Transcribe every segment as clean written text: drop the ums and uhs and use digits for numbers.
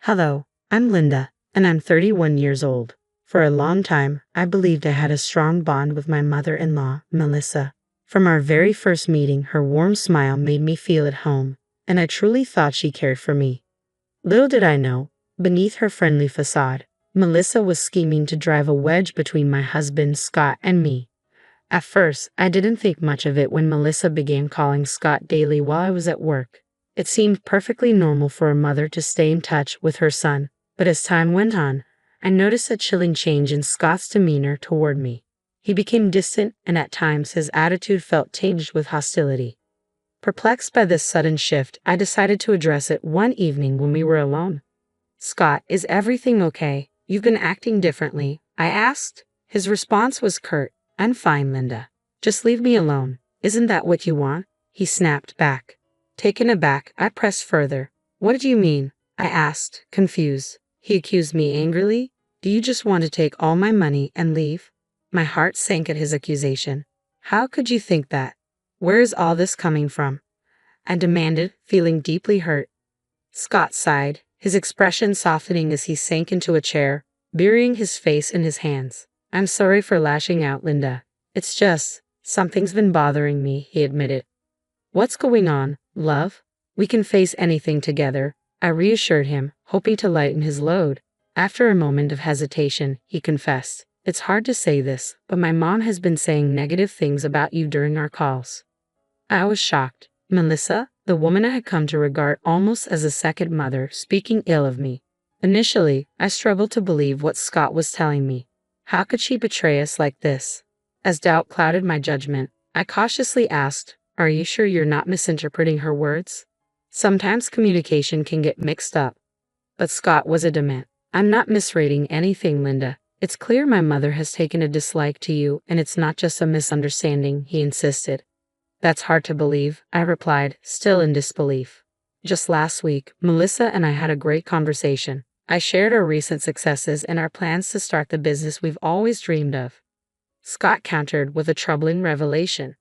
Hello, I'm Linda, and I'm 31 years old. For a long time, I believed I had a strong bond with my mother-in-law, Melissa. From our very first meeting, her warm smile made me feel at home, and I truly thought she cared for me. Little did I know, beneath her friendly facade, Melissa was scheming to drive a wedge between my husband, Scott, and me. At first, I didn't think much of it when Melissa began calling Scott daily while I was at work. It seemed perfectly normal for a mother to stay in touch with her son, but as time went on, I noticed a chilling change in Scott's demeanor toward me. He became distant, and at times his attitude felt tinged with hostility. Perplexed by this sudden shift, I decided to address it one evening when we were alone. "Scott, is everything okay? You've been acting differently," I asked. His response was curt. "I'm fine, Linda. Just leave me alone. Isn't that what you want?" He snapped back. Taken aback, I pressed further. "What did you mean?" I asked, confused. He accused me angrily. "Do you just want to take all my money and leave?" My heart sank at his accusation. "How could you think that? Where is all this coming from?" I demanded, feeling deeply hurt. Scott sighed, his expression softening as he sank into a chair, burying his face in his hands. "I'm sorry for lashing out, Linda. It's just, something's been bothering me," he admitted. "What's going on, love? We can face anything together," I reassured him, hoping to lighten his load. After a moment of hesitation, he confessed, "It's hard to say this, but my mom has been saying negative things about you during our calls." I was shocked. Melissa, the woman I had come to regard almost as a second mother, speaking ill of me. Initially, I struggled to believe what Scott was telling me. How could she betray us like this? As doubt clouded my judgment, I cautiously asked, "Are you sure you're not misinterpreting her words? Sometimes communication can get mixed up." But Scott was adamant. "I'm not misreading anything, Linda. It's clear my mother has taken a dislike to you, and it's not just a misunderstanding," he insisted. "That's hard to believe," I replied, still in disbelief. "Just last week, Melissa and I had a great conversation. I shared our recent successes and our plans to start the business we've always dreamed of." Scott countered with a troubling revelation.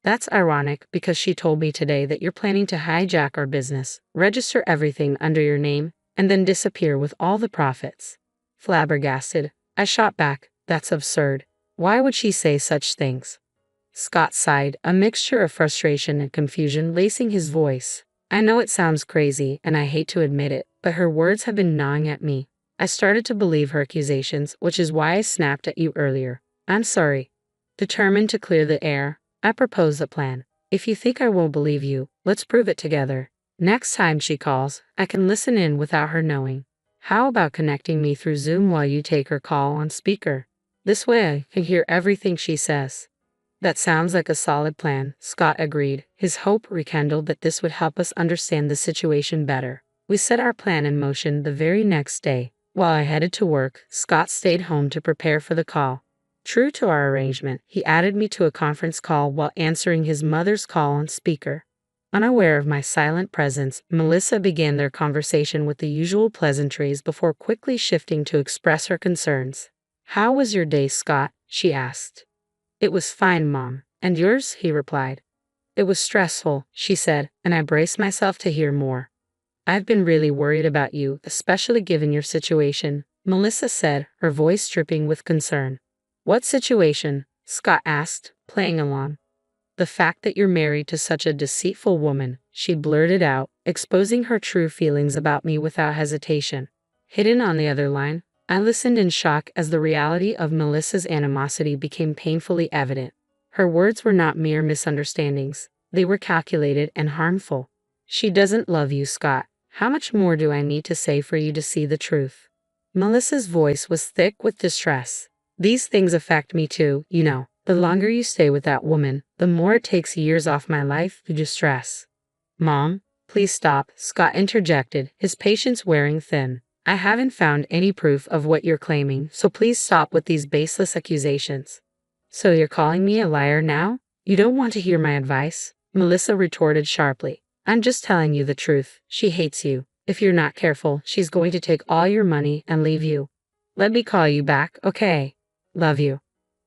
"That's ironic because she told me today that you're planning to hijack our business, register everything under your name, and then disappear with all the profits." Flabbergasted, I shot back, "That's absurd. Why would she say such things?" Scott sighed, a mixture of frustration and confusion lacing his voice. "I know it sounds crazy, and I hate to admit it, but her words have been gnawing at me. I started to believe her accusations, which is why I snapped at you earlier. I'm sorry." Determined to clear the air, I proposed a plan. "If you think I won't believe you, let's prove it together. Next time she calls, I can listen in without her knowing. How about connecting me through Zoom while you take her call on speaker? This way I can hear everything she says." "That sounds like a solid plan," Scott agreed, his hope rekindled that this would help us understand the situation better. We set our plan in motion the very next day. While I headed to work, Scott stayed home to prepare for the call. True to our arrangement, he added me to a conference call while answering his mother's call on speaker. Unaware of my silent presence, Melissa began their conversation with the usual pleasantries before quickly shifting to express her concerns. "How was your day, Scott?" she asked. "It was fine, Mom. And yours?" he replied. "It was stressful," she said, and I braced myself to hear more. "I've been really worried about you, especially given your situation," Melissa said, her voice dripping with concern. "What situation?" Scott asked, playing along. "The fact that you're married to such a deceitful woman," she blurted out, exposing her true feelings about me without hesitation. Hidden on the other line, I listened in shock as the reality of Melissa's animosity became painfully evident. Her words were not mere misunderstandings. They were calculated and harmful. "She doesn't love you, Scott. How much more do I need to say for you to see the truth?" Melissa's voice was thick with distress. "These things affect me too, you know. The longer you stay with that woman, the more it takes years off my life through distress." "Mom, please stop," Scott interjected, his patience wearing thin. "I haven't found any proof of what you're claiming, so please stop with these baseless accusations." "So you're calling me a liar now? You don't want to hear my advice?" Melissa retorted sharply. "I'm just telling you the truth. She hates you. If you're not careful, she's going to take all your money and leave you. Let me call you back, okay? Love you."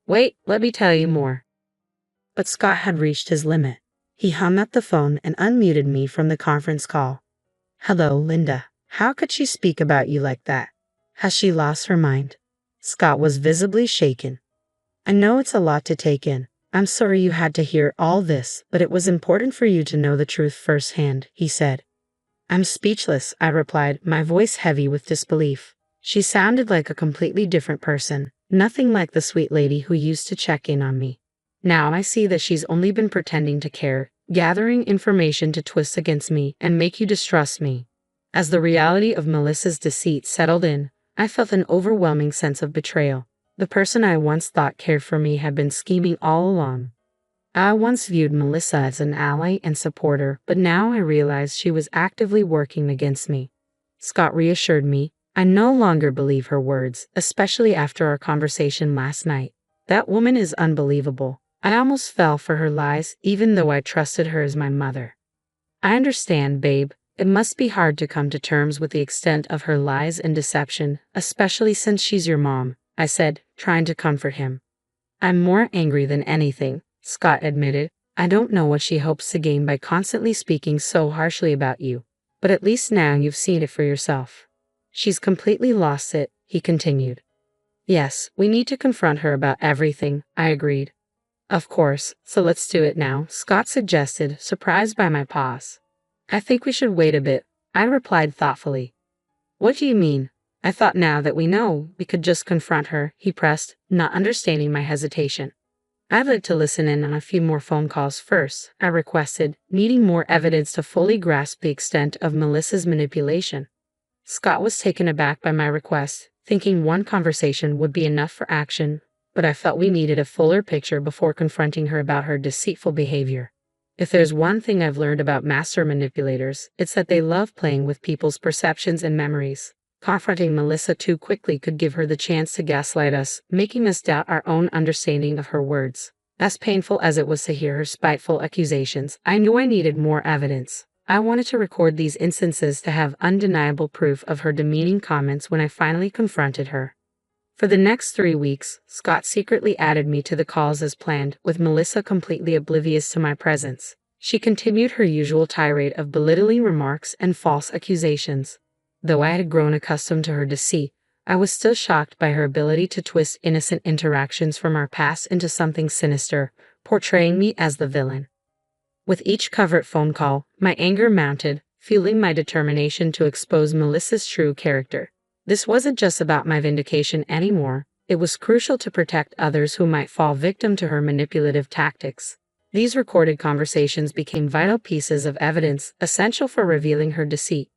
"Wait, let me tell you more." But Scott had reached his limit. He hung up the phone and unmuted me from the conference call. "Hello, Linda. How could she speak about you like that? Has she lost her mind? Scott was visibly shaken. I know it's a lot to take in. I'm sorry you had to hear all this, but it was important for you to know the truth firsthand, he said. I'm speechless, I replied, my voice heavy with disbelief. She sounded like a completely different person, nothing like the sweet lady who used to check in on me. Now I see that she's only been pretending to care, gathering information to twist against me and make you distrust me. As the reality of Melissa's deceit settled in, I felt an overwhelming sense of betrayal. The person I once thought cared for me had been scheming all along. I once viewed Melissa as an ally and supporter, but now I realized she was actively working against me. Scott reassured me. I no longer believe her words, especially after our conversation last night. That woman is unbelievable. I almost fell for her lies, even though I trusted her as my mother. I understand, babe. It must be hard to come to terms with the extent of her lies and deception, especially since she's your mom, I said, trying to comfort him. I'm more angry than anything, Scott admitted. I don't know what she hopes to gain by constantly speaking so harshly about you, but at least now you've seen it for yourself. She's completely lost it, he continued. Yes, we need to confront her about everything, I agreed. Of course, so let's do it now, Scott suggested, surprised by my pause. I think we should wait a bit, I replied thoughtfully. What do you mean? I thought now that we know, we could just confront her, he pressed, not understanding my hesitation. I'd like to listen in on a few more phone calls first, I requested, needing more evidence to fully grasp the extent of Melissa's manipulation. Scott was taken aback by my request, thinking one conversation would be enough for action, but I felt we needed a fuller picture before confronting her about her deceitful behavior. If there's one thing I've learned about master manipulators, it's that they love playing with people's perceptions and memories. Confronting Melissa too quickly could give her the chance to gaslight us, making us doubt our own understanding of her words. As painful as it was to hear her spiteful accusations, I knew I needed more evidence. I wanted to record these instances to have undeniable proof of her demeaning comments when I finally confronted her. For the next 3 weeks, Scott secretly added me to the calls as planned, with Melissa completely oblivious to my presence. She continued her usual tirade of belittling remarks and false accusations. Though I had grown accustomed to her deceit, I was still shocked by her ability to twist innocent interactions from our past into something sinister, portraying me as the villain. With each covert phone call, my anger mounted, fueling my determination to expose Melissa's true character. This wasn't just about my vindication anymore, it was crucial to protect others who might fall victim to her manipulative tactics. These recorded conversations became vital pieces of evidence, essential for revealing her deceit.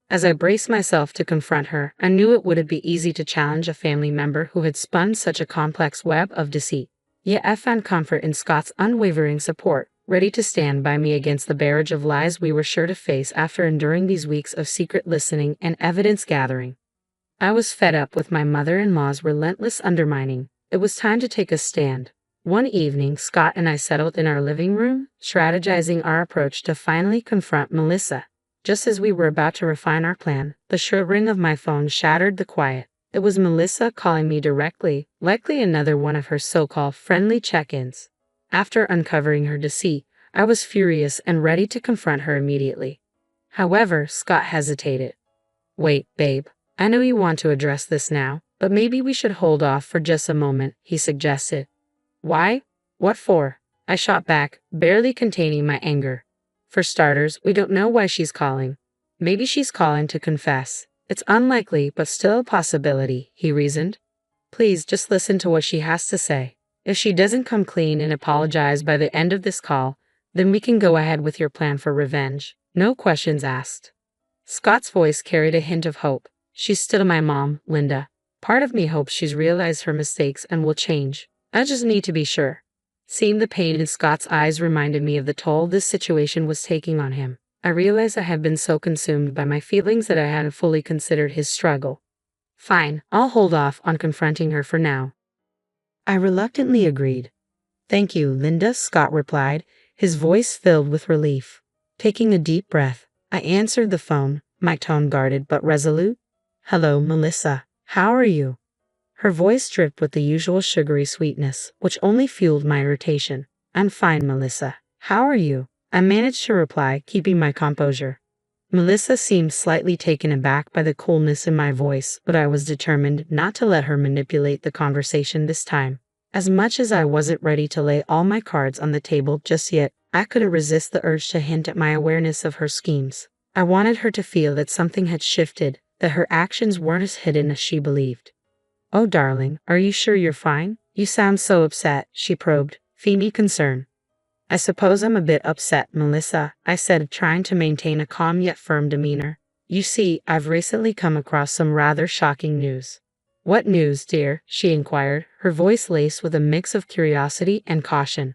As I braced myself to confront her, I knew it wouldn't be easy to challenge a family member who had spun such a complex web of deceit. Yet I found comfort in Scott's unwavering support, ready to stand by me against the barrage of lies we were sure to face after enduring these weeks of secret listening and evidence gathering. I was fed up with my mother-in-law's relentless undermining. It was time to take a stand. One evening, Scott and I settled in our living room, strategizing our approach to finally confront Melissa. Just as we were about to refine our plan, the shrill ring of my phone shattered the quiet. It was Melissa calling me directly, likely another one of her so-called friendly check-ins. After uncovering her deceit, I was furious and ready to confront her immediately. However, Scott hesitated. Wait, babe. I know you want to address this now, but maybe we should hold off for just a moment, he suggested. Why? What for? I shot back, barely containing my anger. For starters, we don't know why she's calling. Maybe she's calling to confess. It's unlikely, but still a possibility, he reasoned. Please just listen to what she has to say. If she doesn't come clean and apologize by the end of this call, then we can go ahead with your plan for revenge. No questions asked. Scott's voice carried a hint of hope. She's still my mom, Linda. Part of me hopes she's realized her mistakes and will change. I just need to be sure. Seeing the pain in Scott's eyes reminded me of the toll this situation was taking on him. I realized I had been so consumed by my feelings that I hadn't fully considered his struggle. Fine, I'll hold off on confronting her for now. I reluctantly agreed. Thank you, Linda, Scott replied, his voice filled with relief. Taking a deep breath, I answered the phone, my tone guarded but resolute. Hello, Melissa. How are you? Her voice dripped with the usual sugary sweetness, which only fueled my irritation. I'm fine, Melissa. How are you? I managed to reply, keeping my composure. Melissa seemed slightly taken aback by the coolness in my voice, but I was determined not to let her manipulate the conversation this time. As much as I wasn't ready to lay all my cards on the table just yet, I couldn't resist the urge to hint at my awareness of her schemes. I wanted her to feel that something had shifted, that her actions weren't as hidden as she believed. "Oh, darling, are you sure you're fine? You sound so upset," she probed, feigning concern. "I suppose I'm a bit upset, Melissa," I said, trying to maintain a calm yet firm demeanor. "You see, I've recently come across some rather shocking news." "What news, dear?" she inquired, her voice laced with a mix of curiosity and caution.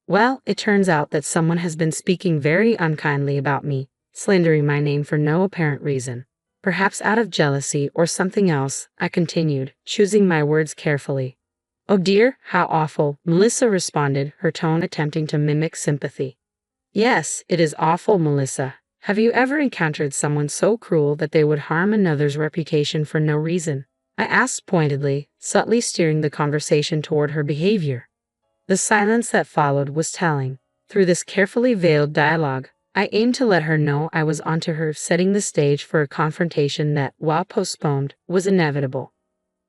"Well, it turns out that someone has been speaking very unkindly about me, slandering my name for no apparent reason. Perhaps out of jealousy or something else," I continued, choosing my words carefully. "Oh dear, how awful," Melissa responded, her tone attempting to mimic sympathy. "Yes, it is awful, Melissa. Have you ever encountered someone so cruel that they would harm another's reputation for no reason?" I asked pointedly, subtly steering the conversation toward her behavior. The silence that followed was telling. Through this carefully veiled dialogue, I aimed to let her know I was onto her, setting the stage for a confrontation that, while postponed, was inevitable.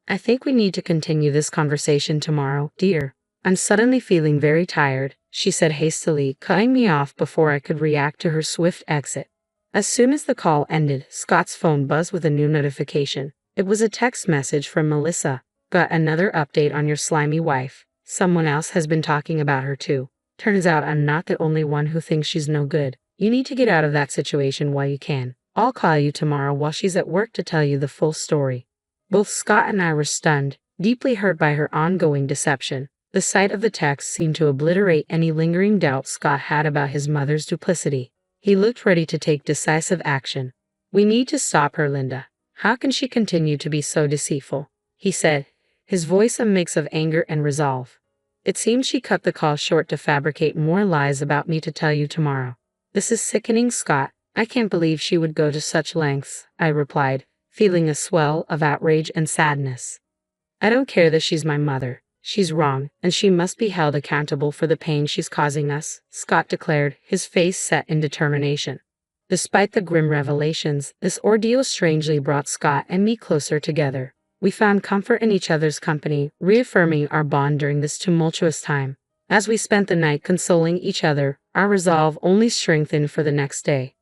"I think we need to continue this conversation tomorrow, dear. I'm suddenly feeling very tired," she said hastily, cutting me off before I could react to her swift exit. As soon as the call ended, Scott's phone buzzed with a new notification. It was a text message from Melissa. "Got another update on your slimy wife. Someone else has been talking about her too. Turns out I'm not the only one who thinks she's no good. You need to get out of that situation while you can. I'll call you tomorrow while she's at work to tell you the full story." Both Scott and I were stunned, deeply hurt by her ongoing deception. The sight of the text seemed to obliterate any lingering doubt Scott had about his mother's duplicity. He looked ready to take decisive action. "We need to stop her, Linda. How can she continue to be so deceitful?" he said, his voice a mix of anger and resolve. "It seems she cut the call short to fabricate more lies about me to tell you tomorrow." "This is sickening, Scott. I can't believe she would go to such lengths," I replied, feeling a swell of outrage and sadness. "I don't care that she's my mother. She's wrong, and she must be held accountable for the pain she's causing us," Scott declared, his face set in determination. Despite the grim revelations, this ordeal strangely brought Scott and me closer together. We found comfort in each other's company, reaffirming our bond during this tumultuous time. As we spent the night consoling each other, our resolve only strengthened for the next day.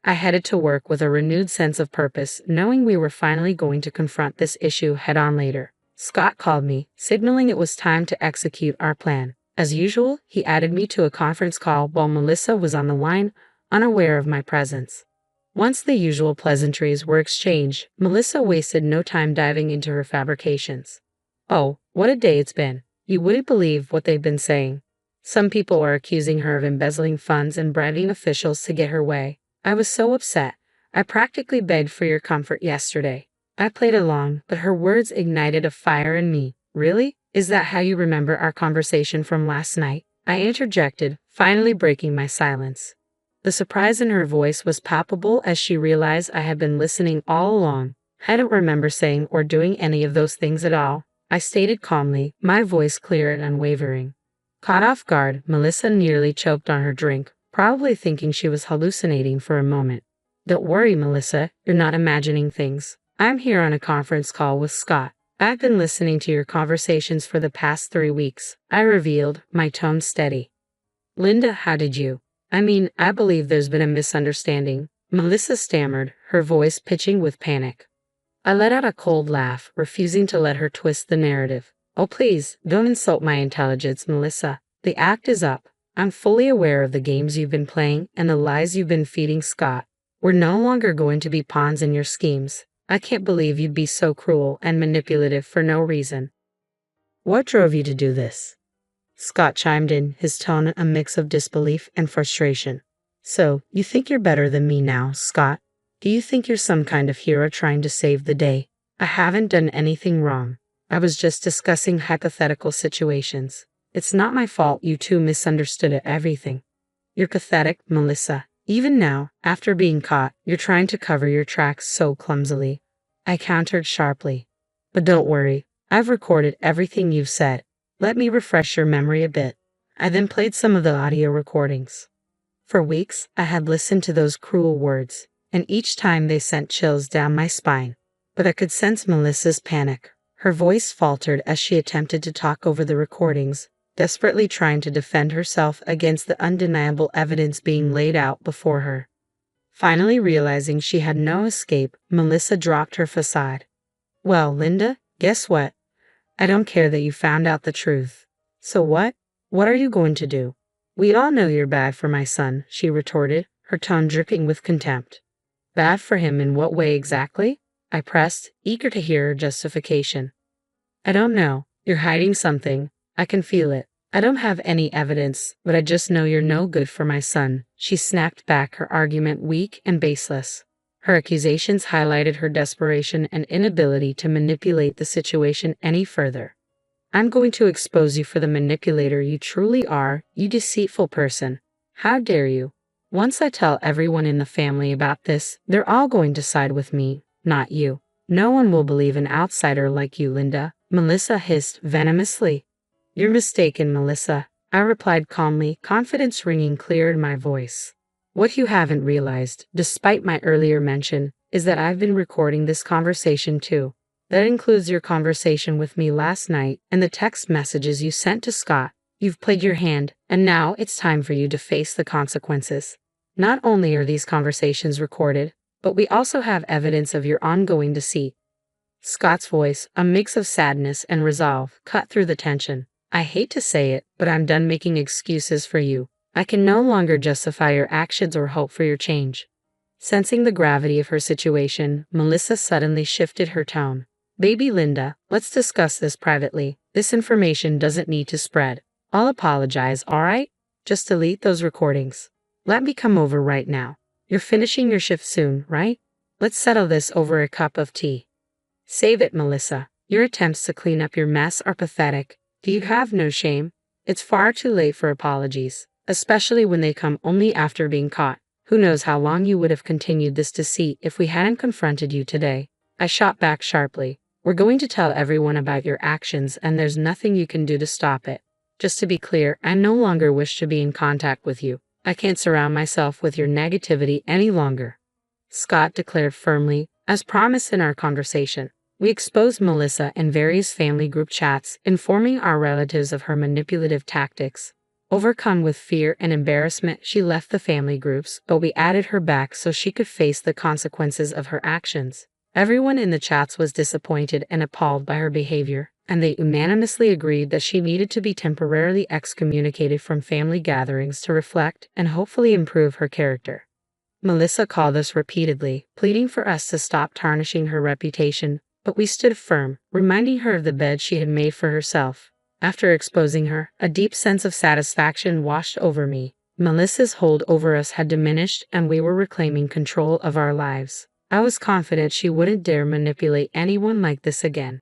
I headed to work with a renewed sense of purpose, knowing we were finally going to confront this issue head-on later. Scott called me, signaling it was time to execute our plan. As usual, he added me to a conference call while Melissa was on the line, unaware of my presence. Once the usual pleasantries were exchanged, Melissa wasted no time diving into her fabrications. "Oh, what a day it's been. You wouldn't believe what they've been saying. Some people are accusing her of embezzling funds and bribing officials to get her way. I was so upset. I practically begged for your comfort yesterday." I played along, but her words ignited a fire in me. "Really? Is that how you remember our conversation from last night?" I interjected, finally breaking my silence. The surprise in her voice was palpable as she realized I had been listening all along. "I don't remember saying or doing any of those things at all," I stated calmly, my voice clear and unwavering. Caught off guard, Melissa nearly choked on her drink, probably thinking she was hallucinating for a moment. "Don't worry, Melissa, you're not imagining things. I'm here on a conference call with Scott. I've been listening to your conversations for the past 3 weeks," I revealed, my tone steady. "Linda, how did you? I believe there's been a misunderstanding," Melissa stammered, her voice pitching with panic. I let out a cold laugh, refusing to let her twist the narrative. "Oh, please, don't insult my intelligence, Melissa. The act is up. I'm fully aware of the games you've been playing and the lies you've been feeding Scott. We're no longer going to be pawns in your schemes. I can't believe you'd be so cruel and manipulative for no reason." "What drove you to do this?" Scott chimed in, his tone a mix of disbelief and frustration. "So, you think you're better than me now, Scott? Do you think you're some kind of hero trying to save the day? I haven't done anything wrong. I was just discussing hypothetical situations. It's not my fault you two misunderstood everything." "You're pathetic, Melissa. Even now, after being caught, you're trying to cover your tracks so clumsily," I countered sharply. "But don't worry, I've recorded everything you've said. Let me refresh your memory a bit." I then played some of the audio recordings. For weeks, I had listened to those cruel words. and each time they sent chills down my spine. But I could sense Melissa's panic. Her voice faltered as she attempted to talk over the recordings, desperately trying to defend herself against the undeniable evidence being laid out before her. Finally realizing she had no escape, Melissa dropped her facade. "Well, Linda, guess what? I don't care that you found out the truth. So what? What are you going to do?" "We all know you're bad for my son," she retorted, her tone dripping with contempt. "Bad for him in what way exactly?" I pressed, eager to hear her justification. "I don't know. You're hiding something. I can feel it. I don't have any evidence, but I just know you're no good for my son," she snapped back, her argument weak and baseless. Her accusations highlighted her desperation and inability to manipulate the situation any further. "I'm going to expose you for the manipulator you truly are, you deceitful person. How dare you? Once I tell everyone in the family about this, they're all going to side with me, not you. No one will believe an outsider like you, Linda," Melissa hissed venomously. "You're mistaken, Melissa," I replied calmly, confidence ringing clear in my voice. "What you haven't realized, despite my earlier mention, is that I've been recording this conversation too. That includes your conversation with me last night and the text messages you sent to Scott. You've played your hand, and now it's time for you to face the consequences. Not only are these conversations recorded, but we also have evidence of your ongoing deceit." Scott's voice, a mix of sadness and resolve, cut through the tension. "I hate to say it, but I'm done making excuses for you. I can no longer justify your actions or hope for your change." Sensing the gravity of her situation, Melissa suddenly shifted her tone. "Baby Linda, let's discuss this privately. This information doesn't need to spread. I'll apologize, all right? Just delete those recordings. Let me come over right now. You're finishing your shift soon, right? Let's settle this over a cup of tea." "Save it, Melissa. Your attempts to clean up your mess are pathetic. Do you have no shame? It's far too late for apologies, especially when they come only after being caught. Who knows how long you would have continued this deceit if we hadn't confronted you today." I shot back sharply. "We're going to tell everyone about your actions, and there's nothing you can do to stop it. Just to be clear, I no longer wish to be in contact with you. I can't surround myself with your negativity any longer," Scott declared firmly, as promised in our conversation. We exposed Melissa in various family group chats, informing our relatives of her manipulative tactics. Overcome with fear and embarrassment, she left the family groups, but we added her back so she could face the consequences of her actions. Everyone in the chats was disappointed and appalled by her behavior, and they unanimously agreed that she needed to be temporarily excommunicated from family gatherings to reflect and hopefully improve her character. Melissa called us repeatedly, pleading for us to stop tarnishing her reputation, but we stood firm, reminding her of the bed she had made for herself. After exposing her, a deep sense of satisfaction washed over me. Melissa's hold over us had diminished, and we were reclaiming control of our lives. I was confident she wouldn't dare manipulate anyone like this again.